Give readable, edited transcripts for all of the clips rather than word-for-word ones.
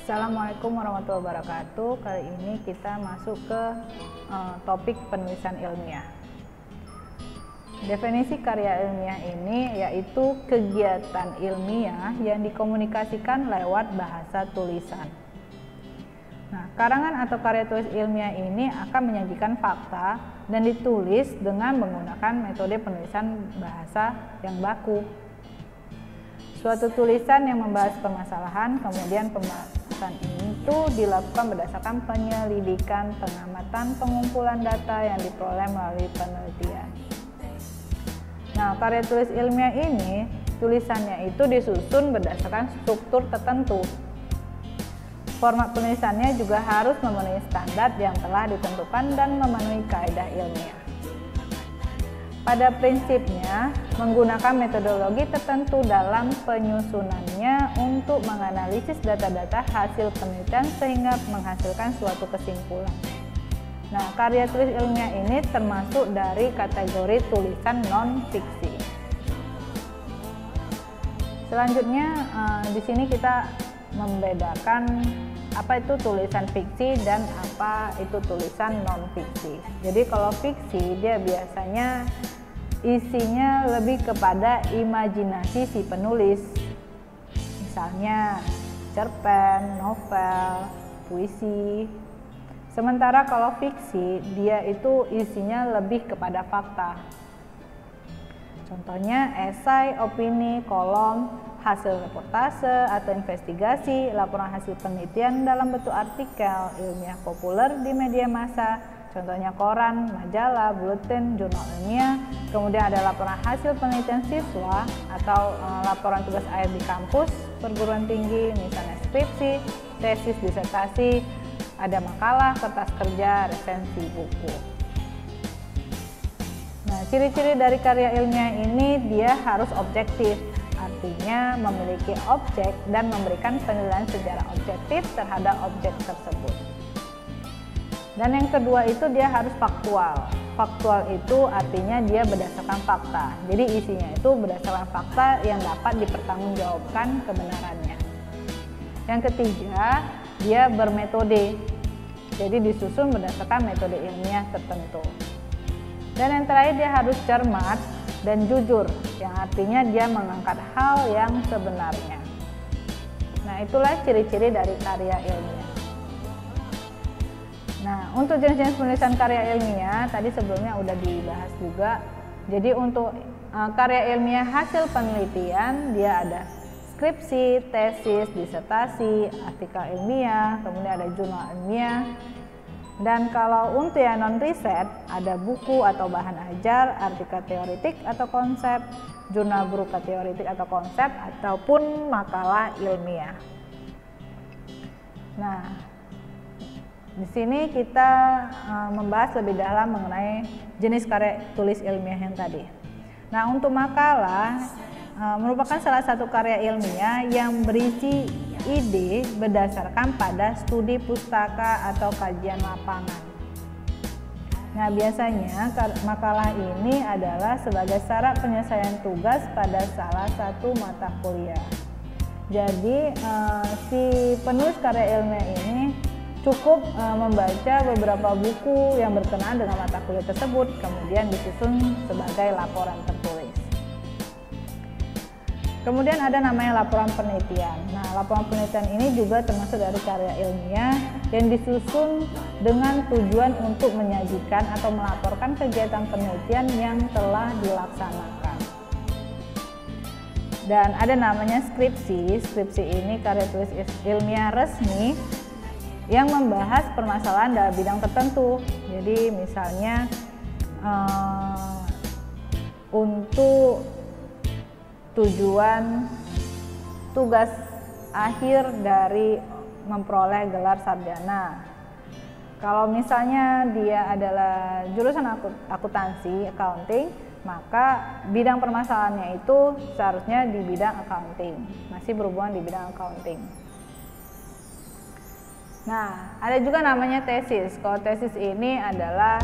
Assalamualaikum warahmatullahi wabarakatuh. Kali ini kita masuk ke topik penulisan ilmiah. Definisi karya ilmiah ini yaitu kegiatan ilmiah yang dikomunikasikan lewat bahasa tulisan. Nah, karangan atau karya tulis ilmiah ini akan menyajikan fakta dan ditulis dengan menggunakan metode penulisan bahasa yang baku. Suatu tulisan yang membahas permasalahan, kemudian pembahasan itu dilakukan berdasarkan penyelidikan, pengamatan, pengumpulan data yang diperoleh melalui penelitian. Nah, karya tulis ilmiah ini, tulisannya itu disusun berdasarkan struktur tertentu. Format penulisannya juga harus memenuhi standar yang telah ditentukan dan memenuhi kaidah ilmiah. Pada prinsipnya, menggunakan metodologi tertentu dalam penyusunannya untuk menganalisis data-data hasil penelitian sehingga menghasilkan suatu kesimpulan. Nah, karya tulis ilmiah ini termasuk dari kategori tulisan non-fiksi. Selanjutnya, di sini kita membedakan apa itu tulisan fiksi dan apa itu tulisan non-fiksi. Jadi kalau fiksi dia biasanya isinya lebih kepada imajinasi si penulis. Misalnya cerpen, novel, puisi. Sementara kalau fiksi dia itu isinya lebih kepada fakta. Contohnya esai, opini, kolom, hasil reportase atau investigasi, laporan hasil penelitian dalam bentuk artikel ilmiah populer di media massa, contohnya koran, majalah, buletin, jurnal ilmiah. Kemudian ada laporan hasil penelitian siswa atau laporan tugas akhir di kampus, perguruan tinggi, misalnya skripsi, tesis, disertasi, ada makalah, kertas kerja, resensi buku. Nah, ciri-ciri dari karya ilmiah ini dia harus objektif. Artinya memiliki objek dan memberikan penilaian secara objektif terhadap objek tersebut. Dan yang kedua itu dia harus faktual. Faktual itu artinya dia berdasarkan fakta. Jadi isinya itu berdasarkan fakta yang dapat dipertanggungjawabkan kebenarannya. Yang ketiga, dia bermetode. Jadi disusun berdasarkan metode ilmiah tertentu. Dan yang terakhir dia harus cermat dan jujur, yang artinya dia mengangkat hal yang sebenarnya. Nah, itulah ciri-ciri dari karya ilmiah. Nah, untuk jenis-jenis penulisan karya ilmiah, tadi sebelumnya udah dibahas juga. Jadi untuk karya ilmiah hasil penelitian, dia ada skripsi, tesis, disertasi, artikel ilmiah, kemudian ada jurnal ilmiah. Dan kalau untuk yang non-riset, ada buku atau bahan ajar, artikel teoretik atau konsep, jurnal berupa teoretik atau konsep, ataupun makalah ilmiah. Nah, di sini kita membahas lebih dalam mengenai jenis karya tulis ilmiah yang tadi. Nah, untuk makalah merupakan salah satu karya ilmiah yang berisi ide berdasarkan pada studi pustaka atau kajian lapangan. Nah, biasanya makalah ini adalah sebagai syarat penyelesaian tugas pada salah satu mata kuliah. Jadi si penulis karya ilmiah ini cukup membaca beberapa buku yang berkenaan dengan mata kuliah tersebut, kemudian disusun sebagai laporan tertulis. Kemudian ada namanya laporan penelitian. Nah, laporan penelitian ini juga termasuk dari karya ilmiah yang disusun dengan tujuan untuk menyajikan atau melaporkan kegiatan penelitian yang telah dilaksanakan. Dan ada namanya skripsi. Skripsi ini karya tulis ilmiah resmi yang membahas permasalahan dalam bidang tertentu. Jadi misalnya untuk tujuan tugas akhir dari memperoleh gelar sarjana. Kalau misalnya dia adalah jurusan akuntansi, accounting, maka bidang permasalahannya itu seharusnya di bidang accounting, masih berhubungan di bidang accounting. Nah, ada juga namanya tesis. Kalau tesis ini adalah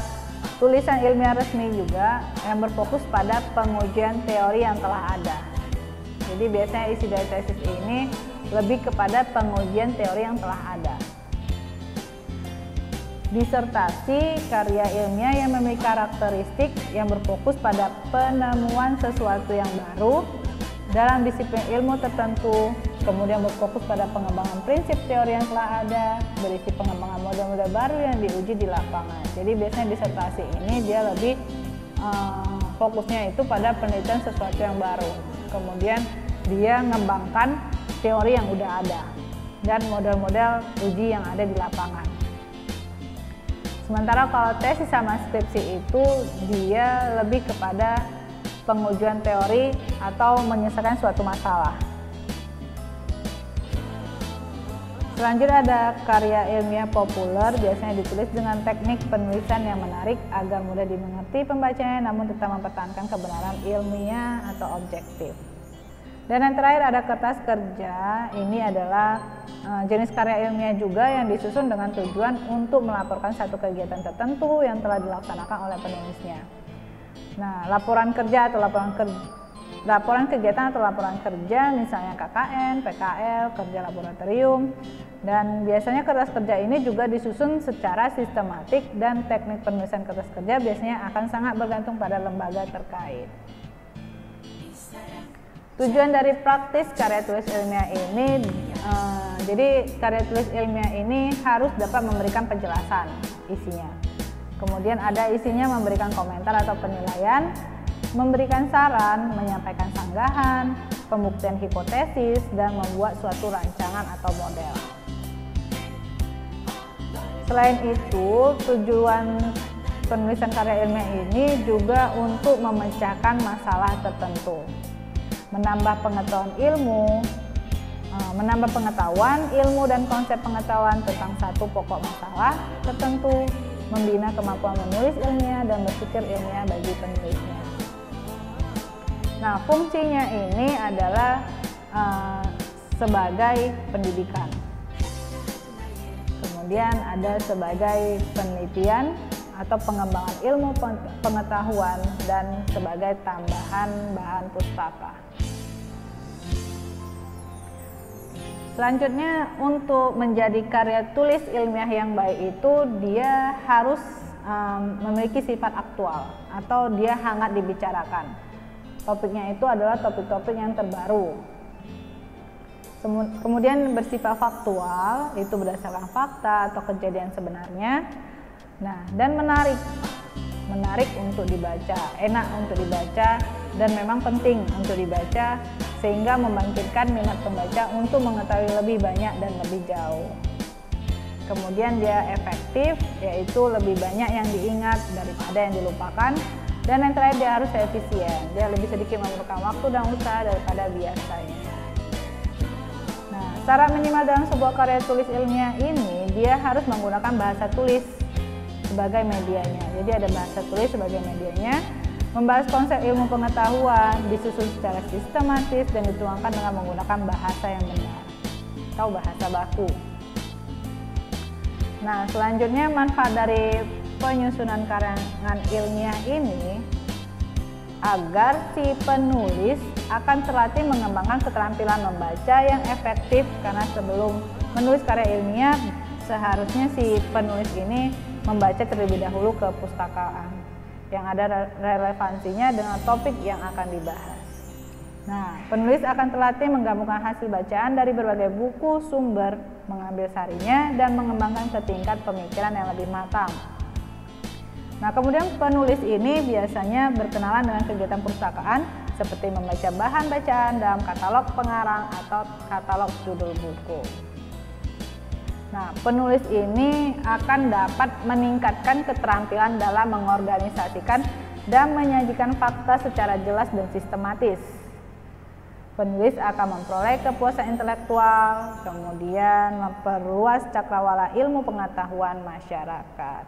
tulisan ilmiah resmi juga yang berfokus pada pengujian teori yang telah ada. Jadi biasanya isi dari tesis ini lebih kepada pengujian teori yang telah ada. Disertasi karya ilmiah yang memiliki karakteristik yang berfokus pada penemuan sesuatu yang baru dalam disiplin ilmu tertentu, kemudian berfokus pada pengembangan prinsip teori yang telah ada, berisi pengembangan model-model baru yang diuji di lapangan. Jadi biasanya disertasi ini dia lebih fokusnya itu pada penelitian sesuatu yang baru, kemudian dia mengembangkan teori yang udah ada dan model-model uji yang ada di lapangan. Sementara kalau tesis sama skripsi itu dia lebih kepada pengujian teori atau menyelesaikan suatu masalah. Selanjutnya ada karya ilmiah populer, biasanya ditulis dengan teknik penulisan yang menarik agar mudah dimengerti pembacanya namun tetap mempertahankan kebenaran ilmiah atau objektif. Dan yang terakhir ada kertas kerja, ini adalah jenis karya ilmiah juga yang disusun dengan tujuan untuk melaporkan satu kegiatan tertentu yang telah dilaksanakan oleh penulisnya. Nah, laporan kerja atau laporan kegiatan atau laporan kerja misalnya KKN, PKL, kerja laboratorium, dan biasanya kertas kerja ini juga disusun secara sistematik dan teknik penulisan kertas kerja biasanya akan sangat bergantung pada lembaga terkait. Tujuan dari praktis karya tulis ilmiah ini, jadi karya tulis ilmiah ini harus dapat memberikan penjelasan isinya. Kemudian ada isinya memberikan komentar atau penilaian, memberikan saran, menyampaikan sanggahan, pembuktian hipotesis, dan membuat suatu rancangan atau model. Selain itu, tujuan penulisan karya ilmiah ini juga untuk memecahkan masalah tertentu, menambah pengetahuan ilmu dan konsep pengetahuan tentang satu pokok masalah tertentu, membina kemampuan menulis ilmiah dan berpikir ilmiah bagi penulisnya. Nah, fungsinya ini adalah sebagai pendidikan. Kemudian ada sebagai penelitian atau pengembangan ilmu pengetahuan dan sebagai tambahan bahan pustaka. Selanjutnya, untuk menjadi karya tulis ilmiah yang baik itu dia harus memiliki sifat aktual atau dia hangat dibicarakan. Topiknya itu adalah topik-topik yang terbaru. Kemudian bersifat faktual, itu berdasarkan fakta atau kejadian sebenarnya. Nah, dan menarik untuk dibaca, enak untuk dibaca, dan memang penting untuk dibaca sehingga membangkitkan minat pembaca untuk mengetahui lebih banyak dan lebih jauh. Kemudian dia efektif, yaitu lebih banyak yang diingat daripada yang dilupakan. Dan yang terakhir dia harus efisien, dia lebih sedikit memerlukan waktu dan usaha daripada biasanya. Nah, syarat minimal dalam sebuah karya tulis ilmiah ini dia harus menggunakan bahasa tulis sebagai medianya. Jadi ada bahasa tulis sebagai medianya, membahas konsep ilmu pengetahuan, disusun secara sistematis dan dituangkan dengan menggunakan bahasa yang benar atau bahasa baku. Nah, selanjutnya manfaat dari penyusunan karangan ilmiah ini agar si penulis akan terlatih mengembangkan keterampilan membaca yang efektif, karena sebelum menulis karya ilmiah seharusnya si penulis ini membaca terlebih dahulu ke pustakaan yang ada relevansinya dengan topik yang akan dibahas. Nah, penulis akan terlatih menggabungkan hasil bacaan dari berbagai buku sumber, mengambil sarinya, dan mengembangkan ke tingkat pemikiran yang lebih matang. Nah, kemudian penulis ini biasanya berkenalan dengan kegiatan perpustakaan seperti membaca bahan bacaan dalam katalog pengarang atau katalog judul buku. Nah, penulis ini akan dapat meningkatkan keterampilan dalam mengorganisasikan dan menyajikan fakta secara jelas dan sistematis. Penulis akan memperoleh kepuasan intelektual, kemudian memperluas cakrawala ilmu pengetahuan masyarakat.